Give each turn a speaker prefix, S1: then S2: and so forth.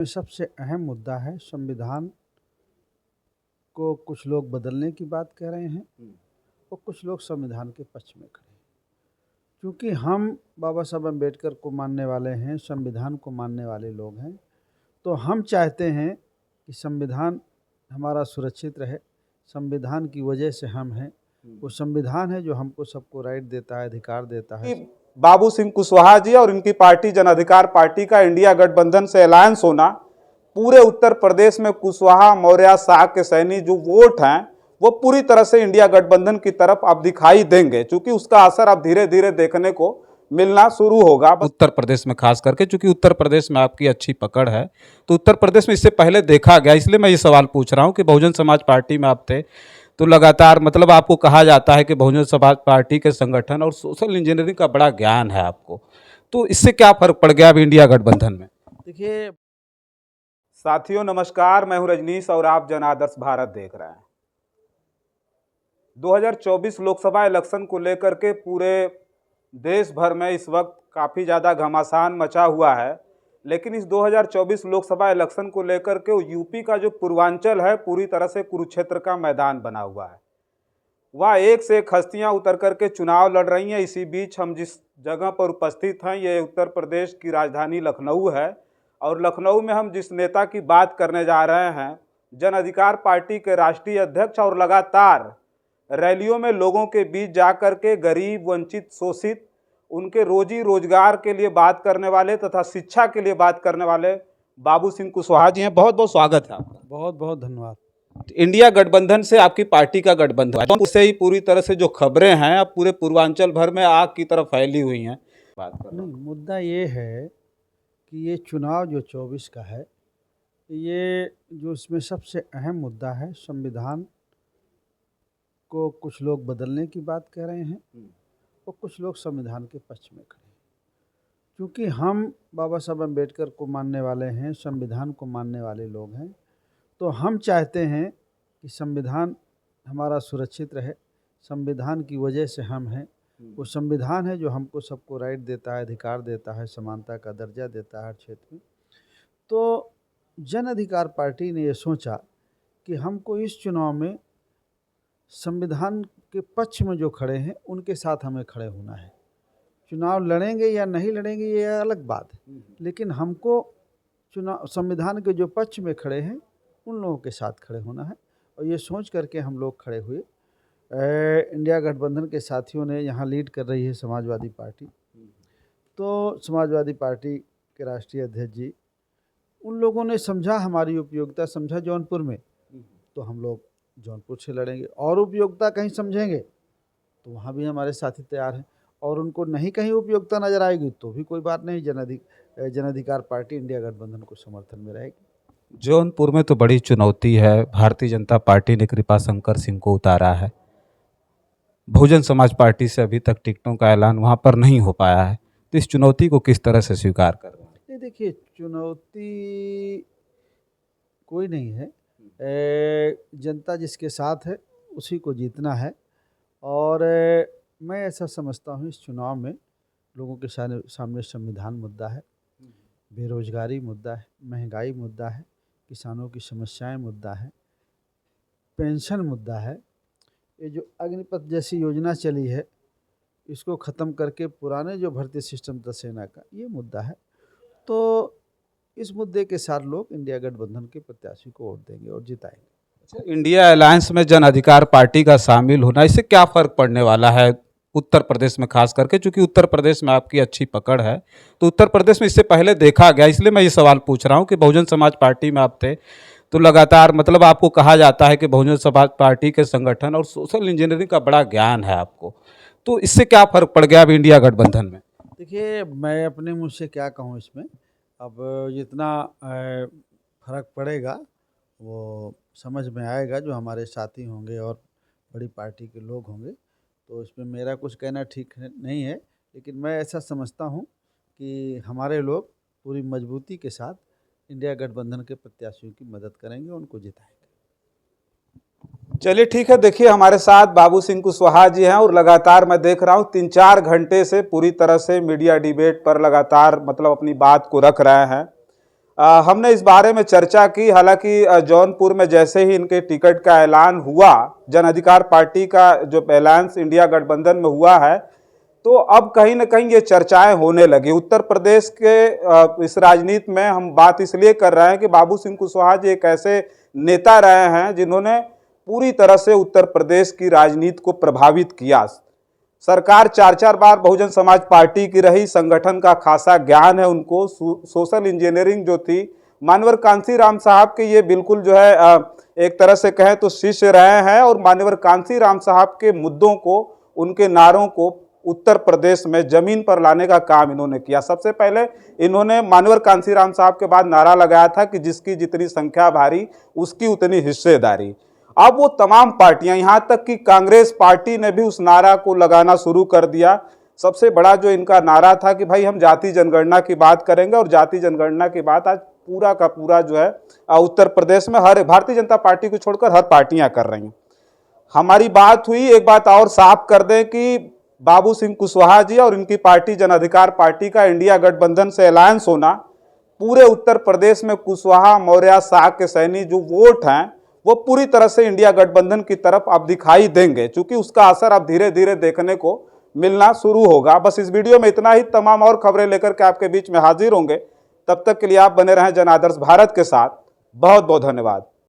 S1: सबसे अहम मुद्दा है संविधान को कुछ लोग बदलने की बात कह रहे हैं और कुछ लोग संविधान के पक्ष में खड़े हैं। क्योंकि हम बाबा साहब अम्बेडकर को मानने वाले हैं, संविधान को मानने वाले लोग हैं, तो हम चाहते हैं कि संविधान हमारा सुरक्षित रहे। संविधान की वजह से हम हैं। वो संविधान है जो हमको सबको राइट देता है, अधिकार देता है।
S2: बाबू सिंह कुशवाहा जी और इनकी पार्टी जन अधिकार पार्टी का इंडिया गठबंधन से अलायंस होना पूरे उत्तर प्रदेश में कुशवाहा, मौर्य, शाह के सैनी जो वोट हैं वो पूरी तरह से इंडिया गठबंधन की तरफ अब दिखाई देंगे, क्योंकि उसका असर अब धीरे धीरे देखने को मिलना शुरू होगा उत्तर प्रदेश में, खास करके क्योंकि उत्तर प्रदेश में आपकी अच्छी पकड़ है। तो उत्तर प्रदेश में इससे पहले देखा गया, इसलिए मैं ये सवाल पूछ रहा हूँ कि बहुजन समाज पार्टी में आप थे तो लगातार मतलब आपको कहा जाता है कि बहुजन समाज पार्टी के संगठन और सोशल इंजीनियरिंग का बड़ा ज्ञान है आपको, तो इससे क्या फर्क पड़ गया अब इंडिया गठबंधन में?
S1: देखिए
S2: साथियों नमस्कार, मैं हूं रजनीश और आप जन आदर्श भारत देख रहे हैं। 2024 लोकसभा इलेक्शन को लेकर के पूरे देश भर में इस वक्त काफ़ी ज़्यादा घमासान मचा हुआ है, लेकिन इस 2024 लोकसभा इलेक्शन को लेकर के यूपी का जो पूर्वांचल है पूरी तरह से कुरुक्षेत्र का मैदान बना हुआ है। वह एक से एक हस्तियां उतर करके चुनाव लड़ रही हैं। इसी बीच हम जिस जगह पर उपस्थित हैं ये उत्तर प्रदेश की राजधानी लखनऊ है और लखनऊ में हम जिस नेता की बात करने जा रहे हैं जन अधिकार पार्टी के राष्ट्रीय अध्यक्ष और लगातार रैलियों में लोगों के बीच जाकर के गरीब, वंचित, शोषित, उनके रोजी रोजगार के लिए बात करने वाले तथा शिक्षा के लिए बात करने वाले बाबू सिंह कुशवाहा जी हैं। बहुत बहुत स्वागत है आपका।
S1: बहुत बहुत धन्यवाद।
S2: इंडिया गठबंधन से आपकी पार्टी का गठबंधन है, उससे ही पूरी तरह से जो खबरें हैं अब पूरे पूर्वांचल भर में आग की तरफ फैली हुई हैं। बात कर
S1: नहीं, मुद्दा ये है कि ये चुनाव जो 24 का है, ये जो इसमें सबसे अहम मुद्दा है संविधान को कुछ लोग बदलने की बात कह रहे हैं और कुछ लोग संविधान के पक्ष में खड़े हैं। क्योंकि हम बाबा साहब अम्बेडकर को मानने वाले हैं, संविधान को मानने वाले लोग हैं, तो हम चाहते हैं कि संविधान हमारा सुरक्षित रहे। संविधान की वजह से हम हैं। वो संविधान है जो हमको सबको राइट देता है, अधिकार देता है, समानता का दर्जा देता है हर क्षेत्र में। तो जन अधिकार पार्टी ने ये सोचा कि हमको इस चुनाव में संविधान के पक्ष में जो खड़े हैं उनके साथ हमें खड़े होना है। चुनाव लड़ेंगे या नहीं लड़ेंगे ये अलग बात है, लेकिन हमको चुनाव संविधान के जो पक्ष में खड़े हैं उन लोगों के साथ खड़े होना है। और ये सोच करके हम लोग खड़े हुए। इंडिया गठबंधन के साथियों ने यहाँ लीड कर रही है समाजवादी पार्टी, तो समाजवादी पार्टी के राष्ट्रीय अध्यक्ष जी, उन लोगों ने समझा हमारी उपयोगिता, समझा जौनपुर में, तो हम लोग जौनपुर से लड़ेंगे। और उपयोगिता कहीं समझेंगे तो वहाँ भी हमारे साथी तैयार हैं, और उनको नहीं कहीं उपयोगिता नज़र आएगी तो भी कोई बात नहीं, जन अधिकार पार्टी इंडिया गठबंधन को समर्थन में रहेगी।
S2: जौनपुर में तो बड़ी चुनौती है, भारतीय जनता पार्टी ने कृपा शंकर सिंह को उतारा है, बहुजन समाज पार्टी से अभी तक टिकटों का ऐलान वहाँ पर नहीं हो पाया है, तो इस चुनौती को किस तरह से स्वीकार कर रहे हैं?
S1: देखिए, चुनौती कोई नहीं है। जनता जिसके साथ है उसी को जीतना है। और मैं ऐसा समझता हूँ इस चुनाव में लोगों के सामने संविधान मुद्दा है, बेरोजगारी मुद्दा है, महंगाई मुद्दा है, किसानों की समस्याएं मुद्दा है, पेंशन मुद्दा है, ये जो अग्निपथ जैसी योजना चली है इसको ख़त्म करके पुराने जो भर्ती सिस्टम था सेना का, ये मुद्दा है। तो इस मुद्दे के साथ लोग इंडिया गठबंधन के प्रत्याशी को वोट देंगे और जिताएंगे।
S2: इंडिया अलायंस में जन अधिकार पार्टी का शामिल होना, इससे क्या फ़र्क पड़ने वाला है उत्तर प्रदेश में, खास करके क्योंकि उत्तर प्रदेश में आपकी अच्छी पकड़ है? तो उत्तर प्रदेश में इससे पहले देखा गया, इसलिए मैं ये सवाल पूछ रहा हूँ कि बहुजन समाज पार्टी में आप थे तो लगातार मतलब आपको कहा जाता है कि बहुजन समाज पार्टी के संगठन और सोशल इंजीनियरिंग का बड़ा ज्ञान है आपको, तो इससे क्या फ़र्क पड़ गया अब इंडिया गठबंधन में?
S1: देखिए, मैं अपने मुँह से क्या कहूँ इसमें। अब जितना फ़र्क पड़ेगा वो समझ में आएगा जो हमारे साथी होंगे और बड़ी पार्टी के लोग होंगे, तो इसमें मेरा कुछ कहना ठीक नहीं है। लेकिन मैं ऐसा समझता हूँ कि हमारे लोग पूरी मजबूती के साथ इंडिया गठबंधन के प्रत्याशियों की मदद करेंगे, उनको जिताएंगे।
S2: चलिए ठीक है, देखिए हमारे साथ बाबू सिंह कुशवाहा जी हैं और लगातार मैं देख रहा हूँ 3-4 घंटे से पूरी तरह से मीडिया डिबेट पर लगातार मतलब अपनी बात को रख रहे हैं। हमने इस बारे में चर्चा की। हालांकि जौनपुर में जैसे ही इनके टिकट का ऐलान हुआ, जन अधिकार पार्टी का जो अलायंस इंडिया गठबंधन में हुआ है, तो अब कहीं ना कहीं ये चर्चाएं होने लगी। उत्तर प्रदेश के इस राजनीति में हम बात इसलिए कर रहे हैं कि बाबू सिंह कुशवाहा जी एक ऐसे नेता रहे हैं जिन्होंने पूरी तरह से उत्तर प्रदेश की राजनीति को प्रभावित किया। सरकार 4-4 बार बहुजन समाज पार्टी की रही, संगठन का खासा ज्ञान है उनको। सोशल इंजीनियरिंग जो थी, मान्यवर कांशीराम साहब के ये बिल्कुल जो है एक तरह से कहें तो शिष्य रहे हैं, और मान्यवर कांशीराम साहब के मुद्दों को, उनके नारों को उत्तर प्रदेश में जमीन पर लाने का काम इन्होंने किया। सबसे पहले इन्होंने मान्यवर कांशीराम साहब के बाद नारा लगाया था कि जिसकी जितनी संख्या भारी उसकी उतनी हिस्सेदारी। अब वो तमाम पार्टियां, यहां तक कि कांग्रेस पार्टी ने भी उस नारा को लगाना शुरू कर दिया। सबसे बड़ा जो इनका नारा था कि भाई हम जाति जनगणना की बात करेंगे, और जाति जनगणना की बात आज पूरा का पूरा जो है उत्तर प्रदेश में हर भारतीय जनता पार्टी को छोड़कर हर पार्टियां कर रही हैं। हमारी बात हुई, एक बात और साफ कर दें कि बाबू सिंह कुशवाहा जी और इनकी पार्टी जन अधिकार पार्टी का इंडिया गठबंधन से अलायंस होना, पूरे उत्तर प्रदेश में कुशवाहा, मौर्य, शाह के सैनी जो वोट हैं वो पूरी तरह से इंडिया गठबंधन की तरफ अब दिखाई देंगे, क्योंकि उसका असर अब धीरे धीरे देखने को मिलना शुरू होगा। बस इस वीडियो में इतना ही। तमाम और खबरें लेकर के आपके बीच में हाजिर होंगे। तब तक के लिए आप बने रहें जन आदर्श भारत के साथ। बहुत बहुत धन्यवाद।